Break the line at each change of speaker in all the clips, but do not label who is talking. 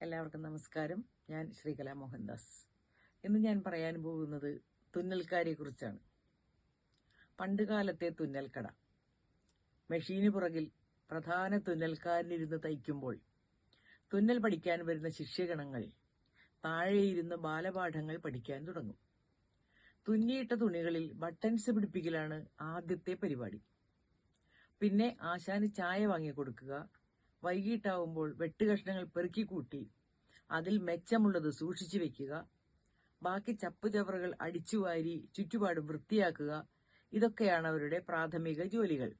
എല്ലാവർക്കും നമസ്കാരം. ഞാൻ ശ്രീകല മോഹൻദാസ്. ഇന്ന് ഞാൻ പറയാൻ പോകുന്നത് തുന്നൽക്കാരെ കുറിച്ചാണ്. പണ്ടുകാലത്തെ തുന്നൽക്കട. മെഷീന് പുറകിൽ പ്രധാന തുന്നൽക്കാരനിരുന്ന് തയ്ക്കുമ്പോൾ തുന്നൽ പഠിക്കാൻ വരുന്ന ശിഷ്യഗണങ്ങൾ താഴെയിരുന്ന് ബാലപാഠങ്ങൾ പഠിക്കാൻ തുടങ്ങും. തുന്നിയിട്ട തുണികളിൽ ബട്ടൺസ് പിടിപ്പിക്കലാണ് ആദ്യത്തെ പരിപാടി. പിന്നെ ആശാന് ചായ വാങ്ങിക്കൊടുക്കുക, വൈകിട്ടാവുമ്പോൾ വെട്ടുകഷ്ണങ്ങൾ പെറുക്കിക്കൂട്ടി അതിൽ മെച്ചമുള്ളത് സൂക്ഷിച്ചു വെക്കുക, ബാക്കി ചപ്പുചവറുകൾ അടിച്ചുവാരി ചുറ്റുപാടും വൃത്തിയാക്കുക. ഇതൊക്കെയാണ് അവരുടെ പ്രാഥമിക ജോലികൾ.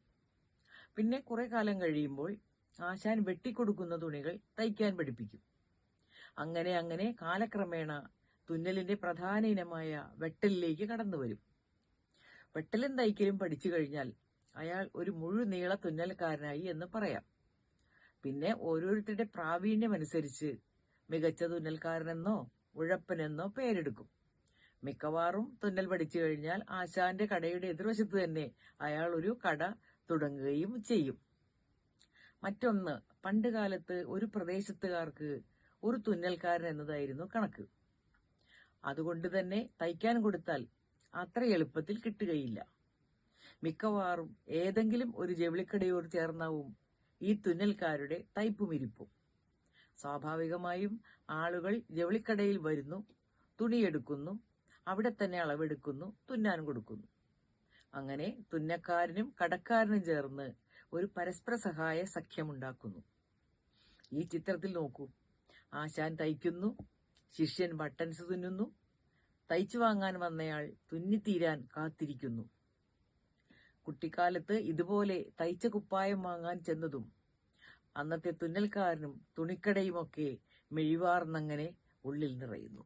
പിന്നെ കുറെ കാലം കഴിയുമ്പോൾ ആശാൻ വെട്ടിക്കൊടുക്കുന്ന തുണികൾ തയ്ക്കാൻ പഠിപ്പിക്കും. അങ്ങനെ അങ്ങനെ കാലക്രമേണ തുന്നലിന്റെ പ്രധാന ഇനമായ വെട്ടലിലേക്ക് കടന്നുവരും. വെട്ടലും തയ്ക്കലും പഠിച്ചു കഴിഞ്ഞാൽ അയാൾ ഒരു മുഴുനീള തുന്നൽക്കാരനായി എന്ന് പറയാം. പിന്നെ ഓരോരുത്തരുടെ പ്രാവീണ്യമനുസരിച്ച് മികച്ച തുന്നൽക്കാരനെന്നോ ഉഴപ്പനെന്നോ പേരെടുക്കും. മിക്കവാറും തുന്നൽ പഠിച്ചു കഴിഞ്ഞാൽ ആശാന്റെ കടയുടെ എതിർവശത്ത് തന്നെ അയാൾ ഒരു കട തുടങ്ങുകയും ചെയ്യും. മറ്റൊന്ന്, പണ്ടുകാലത്ത് ഒരു പ്രദേശത്തുകാർക്ക് ഒരു തുന്നൽക്കാരൻ എന്നതായിരുന്നു കണക്ക്. അതുകൊണ്ട് തന്നെ തയ്ക്കാൻ കൊടുത്താൽ അത്ര എളുപ്പത്തിൽ കിട്ടുകയില്ല. മിക്കവാറും ഏതെങ്കിലും ഒരു ജൗളിക്കടയോട് ചേർന്നാവും ഈ തുന്നൽക്കാരുടെ തയ്പ്പുമിരിപ്പും. സ്വാഭാവികമായും ആളുകൾ ജൗളിക്കടയിൽ വരുന്നു, തുണിയെടുക്കുന്നു, അവിടെ തന്നെ അളവെടുക്കുന്നു, തുന്നാൻ കൊടുക്കുന്നു. അങ്ങനെ തുന്നക്കാരനും കടക്കാരനും ചേർന്ന് ഒരു പരസ്പര സഹായ സഖ്യമുണ്ടാക്കുന്നു. ഈ ചിത്രത്തിൽ നോക്കൂ. ആശാൻ തയ്ക്കുന്നു, ശിഷ്യൻ ബട്ടൺസ് തുന്നുന്നു, തയ്ച്ചു വാങ്ങാൻ വന്നയാൾ തുന്നിത്തീരാൻ കാത്തിരിക്കുന്നു. കുട്ടിക്കാലത്ത് ഇതുപോലെ തയ്ച്ച കുപ്പായം വാങ്ങാൻ ചെന്നതും അന്നത്തെ തുന്നൽക്കാരനും തുണിക്കടയുമൊക്കെ മെഴിവാർന്നങ്ങനെ ഉള്ളിൽ നിറയുന്നു.